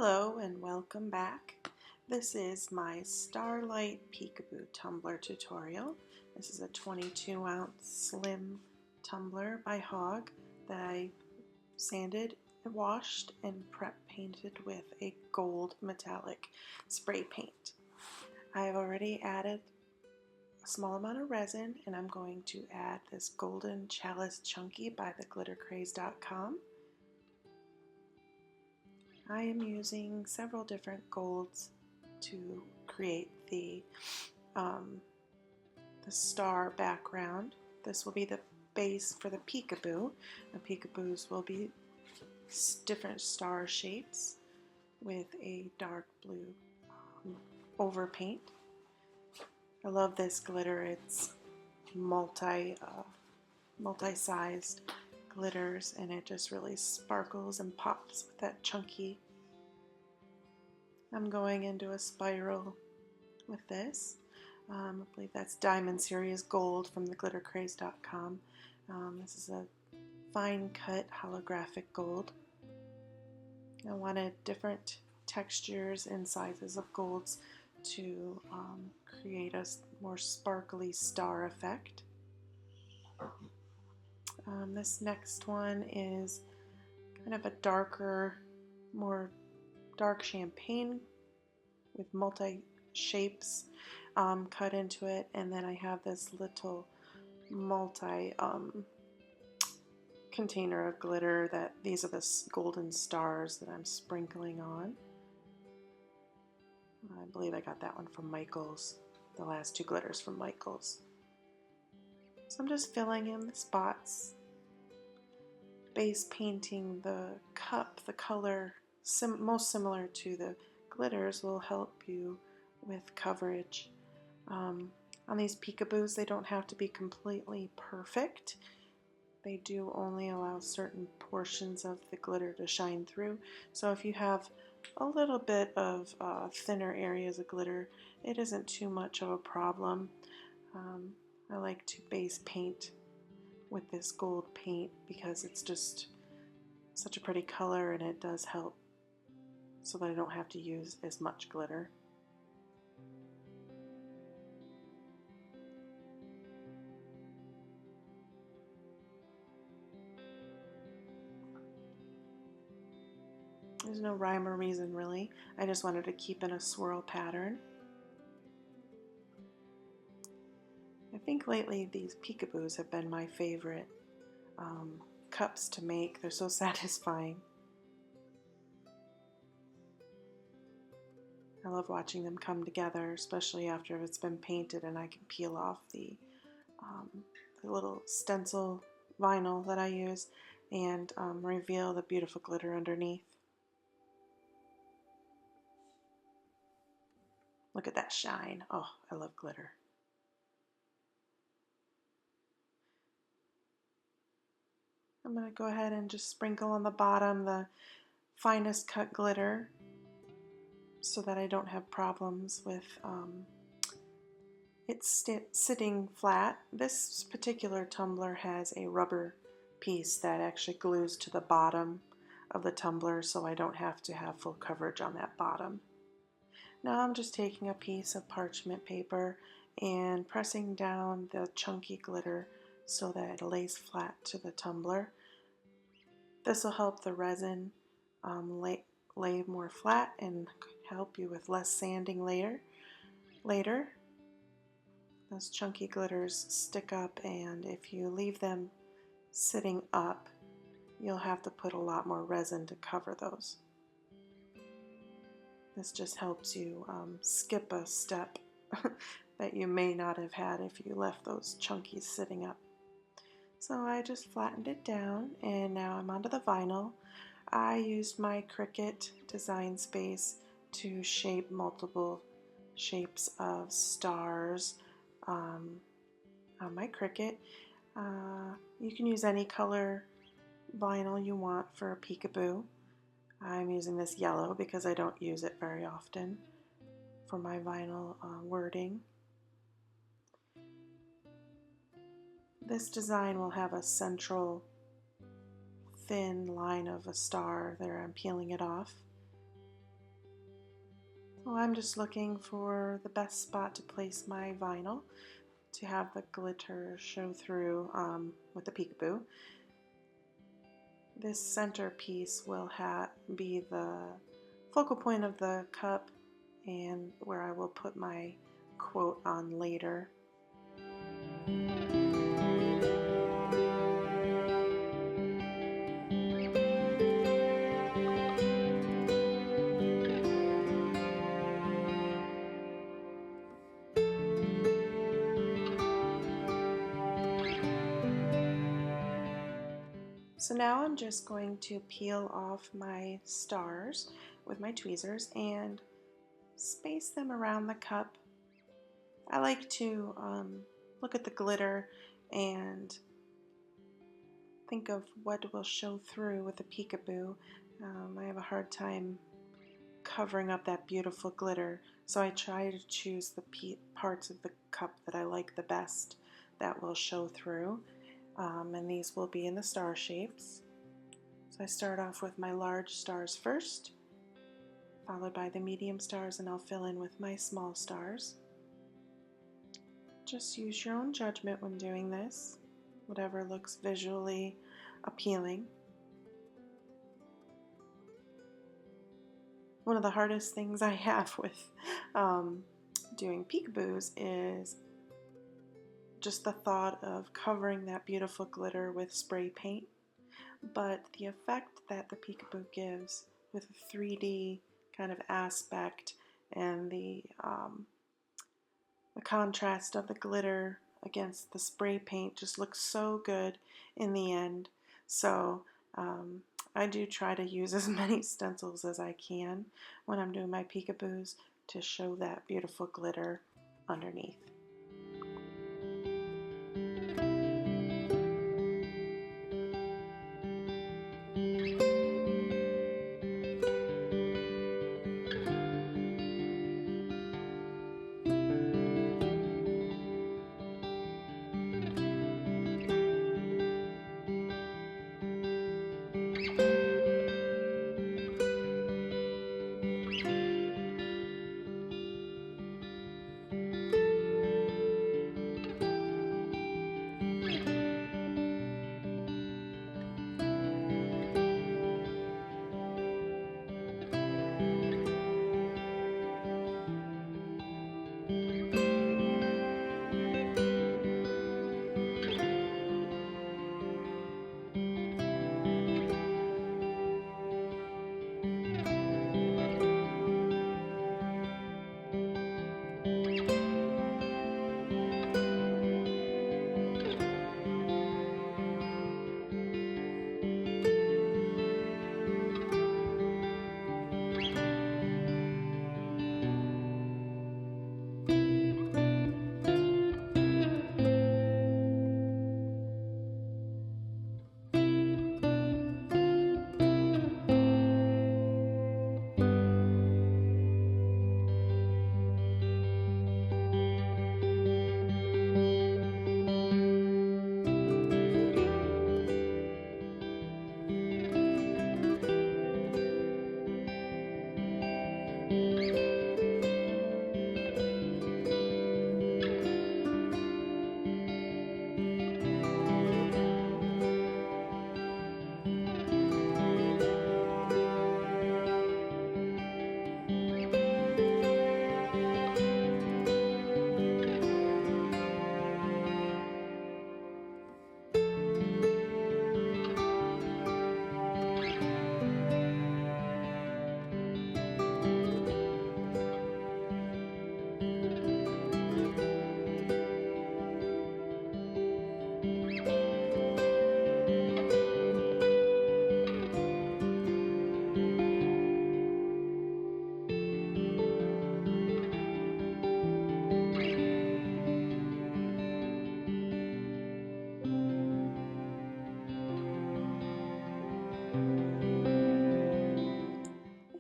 Hello and welcome back. This is my Starlight peekaboo tumbler tutorial. This is a 22-ounce slim tumbler by Hog that I sanded, washed, and prep painted with a gold metallic spray paint. I have already added a small amount of resin, and I'm going to add this golden chalice chunky by theglittercraze.com. I am using several different golds to create the star background. This will be the base for the peekaboo. The peekaboos will be different star shapes with a dark blue overpaint. I love this glitter. It's multi-sized glitters, and it just really sparkles and pops with that chunky. I'm going into a spiral with this. I believe that's Diamond Series Gold from theglittercraze.com. This is a fine cut holographic gold. I wanted different textures and sizes of golds to create a more sparkly star effect. This next one is kind of a darker, more dark champagne with multi shapes cut into it, and then I have this little multi container of glitter that these are the golden stars that I'm sprinkling on. I believe I got that one from Michael's, the last two glitters from Michael's. So I'm just filling in the spots, base painting the cup. The color most similar to the glitters will help you with coverage. On these peekaboos, they don't have to be completely perfect. They do only allow certain portions of the glitter to shine through. So if you have a little bit of thinner areas of glitter, it isn't too much of a problem. I like to base paint with this gold paint because it's just such a pretty color, and it does help so that I don't have to use as much glitter. There's no rhyme or reason really. I just wanted to keep in a swirl pattern. I think lately these peekaboos have been my favorite cups to make. They're so satisfying. I love watching them come together, especially after it's been painted and I can peel off the little stencil vinyl that I use and reveal the beautiful glitter underneath. Look at that shine. Oh, I love glitter. I'm going to go ahead and just sprinkle on the bottom the finest cut glitter so that I don't have problems with it sitting flat. This particular tumbler has a rubber piece that actually glues to the bottom of the tumbler, so I don't have to have full coverage on that bottom. Now I'm just taking a piece of parchment paper and pressing down the chunky glitter so that it lays flat to the tumbler. This will help the resin lay more flat and help you with less sanding later. Those chunky glitters stick up, and if you leave them sitting up, you'll have to put a lot more resin to cover those. This just helps you skip a step that you may not have had if you left those chunkies sitting up. So I just flattened it down, and now I'm onto the vinyl. I used my Cricut design space to shape multiple shapes of stars on my Cricut. You can use any color vinyl you want for a peekaboo. I'm using this yellow because I don't use it very often for my vinyl wording. This design will have a central thin line of a star there. I'm peeling it off. Well, I'm just looking for the best spot to place my vinyl to have the glitter show through with the peekaboo. This center piece will be the focal point of the cup and where I will put my quote on later. So now I'm just going to peel off my stars with my tweezers and space them around the cup. I like to look at the glitter and think of what will show through with the peekaboo. I have a hard time covering up that beautiful glitter, so I try to choose the parts of the cup that I like the best that will show through, and these will be in the star shapes. So I start off with my large stars first, followed by the medium stars, and I'll fill in with my small stars. Just use your own judgment when doing this, whatever looks visually appealing. One of the hardest things I have with doing peekaboos is just the thought of covering that beautiful glitter with spray paint, but the effect that the peekaboo gives with a 3D kind of aspect and the contrast of the glitter against the spray paint just looks so good in the end. So I do try to use as many stencils as I can when I'm doing my peekaboos to show that beautiful glitter underneath.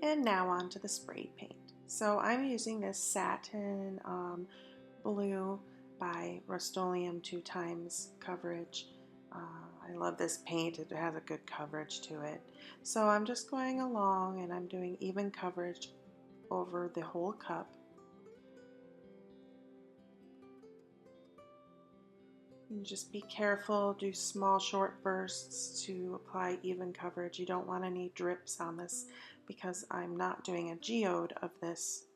And now on to the spray paint. So I'm using this satin blue by Rust-Oleum 2x coverage. I love this paint, it has a good coverage to it. So I'm just going along and I'm doing even coverage over the whole cup. And just be careful, do small short bursts to apply even coverage. You don't want any drips on this because I'm not doing a geode of this,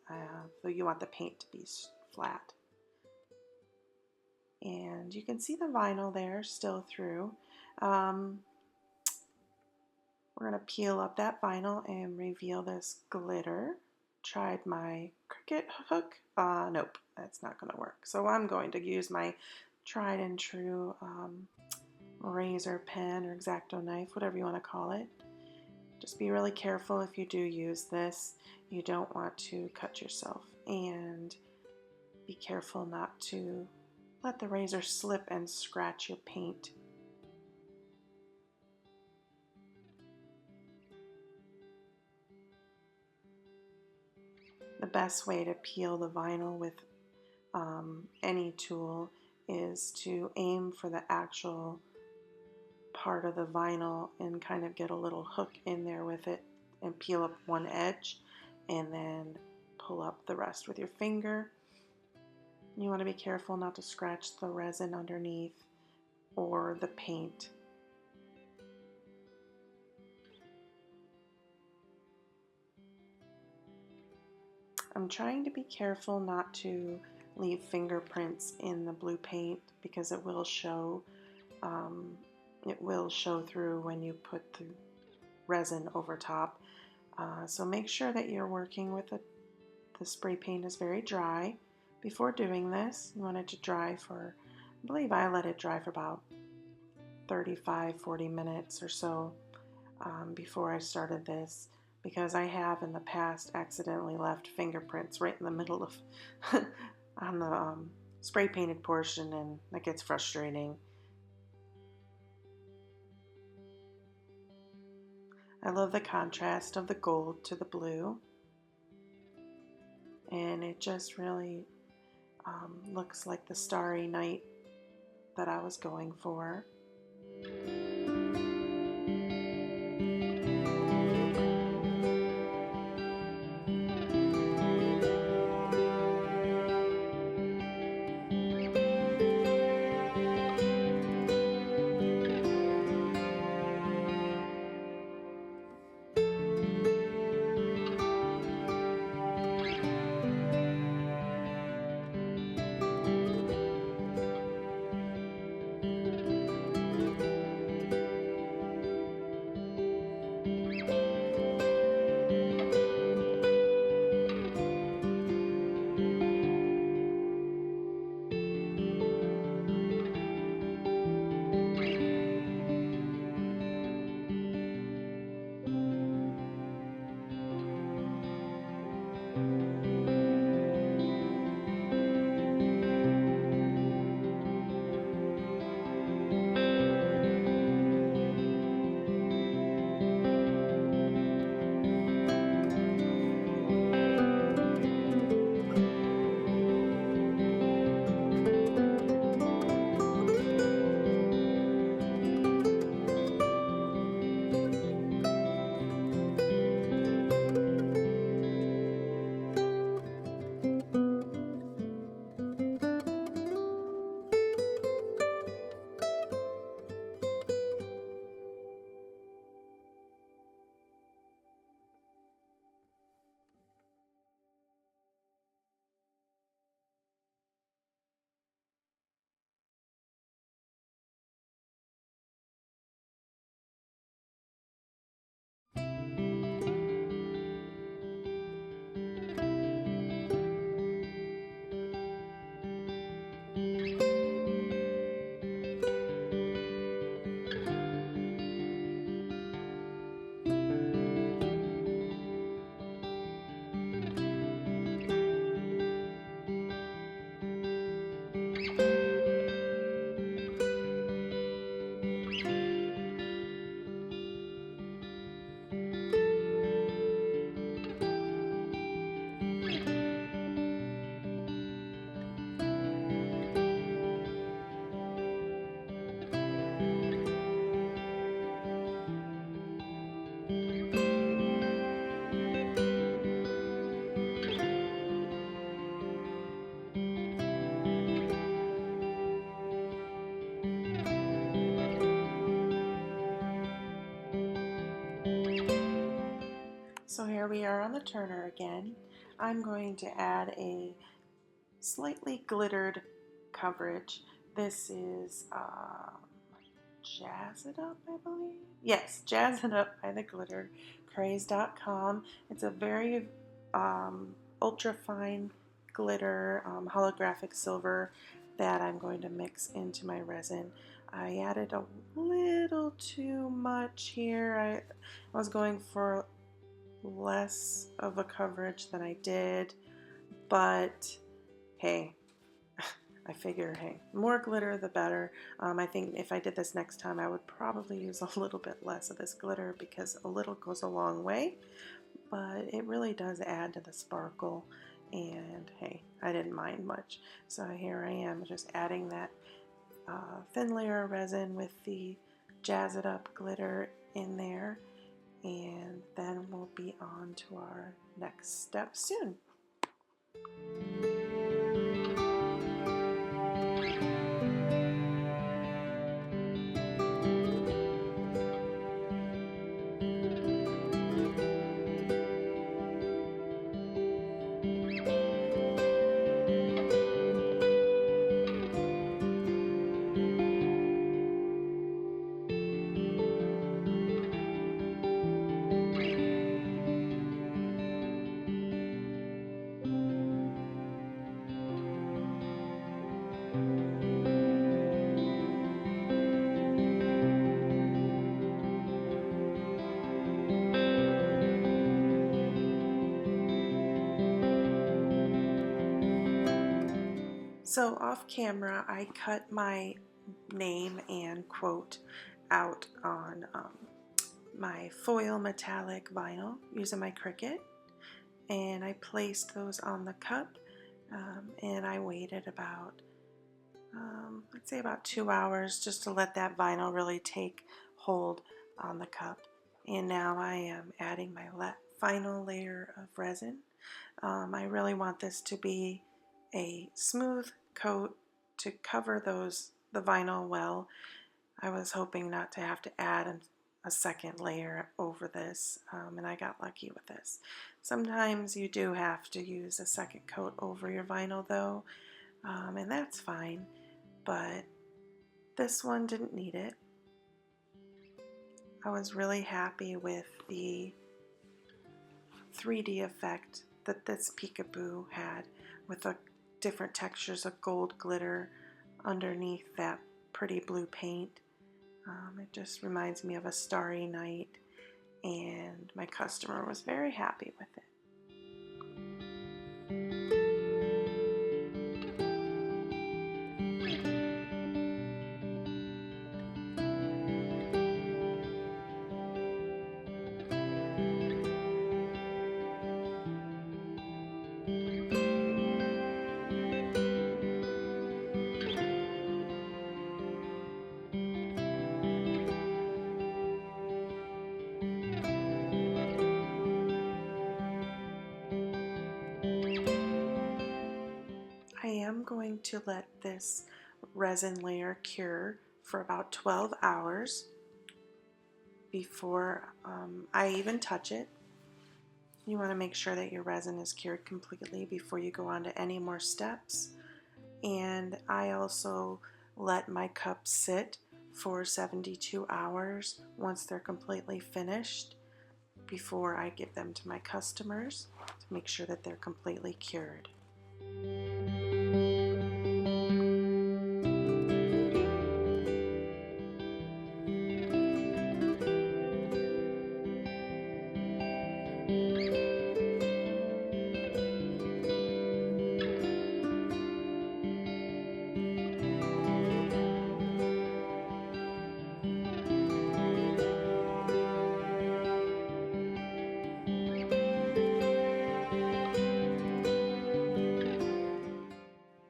so you want the paint to be flat. And you can see the vinyl there still through. We're going to peel up that vinyl and reveal this glitter. Tried my Cricut hook. Nope, that's not going to work. So I'm going to use my tried and true razor pen or X-Acto knife, whatever you want to call it. Just be really careful if you do use this. You don't want to cut yourself, and be careful not to let the razor slip and scratch your paint. The best way to peel the vinyl with any tool is to aim for the actual part of the vinyl and kind of get a little hook in there with it and peel up one edge and then pull up the rest with your finger. You want to be careful not to scratch the resin underneath or the paint. I'm trying to be careful not to leave fingerprints in the blue paint because it will show through when you put the resin over top. So make sure that you're working with the spray paint is very dry before doing this. You want it to dry for, I believe I let it dry for about 35-40 minutes or so before I started this, because I have in the past accidentally left fingerprints right in the middle of on the spray painted portion, and that gets frustrating. I love the contrast of the gold to the blue, and it just really looks like the starry night that I was going for. here we are on the turner again. I'm going to add a slightly glittered coverage. This is Jazz It Up, I believe. Yes, Jazz It Up by the Glitter Craze.com. It's a very ultra fine glitter holographic silver that I'm going to mix into my resin. I added a little too much here. I was going for less of a coverage than I did, but hey, I figure, hey, more glitter the better. I think if I did this next time, I would probably use a little bit less of this glitter because a little goes a long way, but it really does add to the sparkle, and hey, I didn't mind much. So here I am just adding that thin layer of resin with the Jazz It Up glitter in there, and then we'll be on to our next step soon. So off camera, I cut my name and quote out on my foil metallic vinyl using my Cricut, and I placed those on the cup, and I waited about, I'd say about 2 hours just to let that vinyl really take hold on the cup. And now I am adding my final layer of resin. I really want this to be a smooth coat to cover the vinyl well. I was hoping not to have to add a second layer over this, and I got lucky with this. Sometimes you do have to use a second coat over your vinyl though, and that's fine, but this one didn't need it. I was really happy with the 3D effect that this peekaboo had with the different textures of gold glitter underneath that pretty blue paint. It just reminds me of a starry night, and my customer was very happy with it. I am going to let this resin layer cure for about 12 hours before I even touch it. You want to make sure that your resin is cured completely before you go on to any more steps. And I also let my cups sit for 72 hours once they're completely finished before I give them to my customers to make sure that they're completely cured.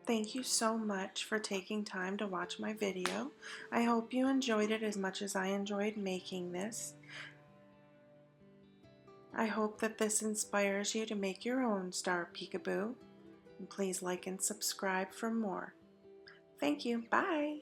Thank you so much for taking time to watch my video. I hope you enjoyed it as much as I enjoyed making this. I hope that this inspires you to make your own star peekaboo. And please like and subscribe for more. Thank you. Bye.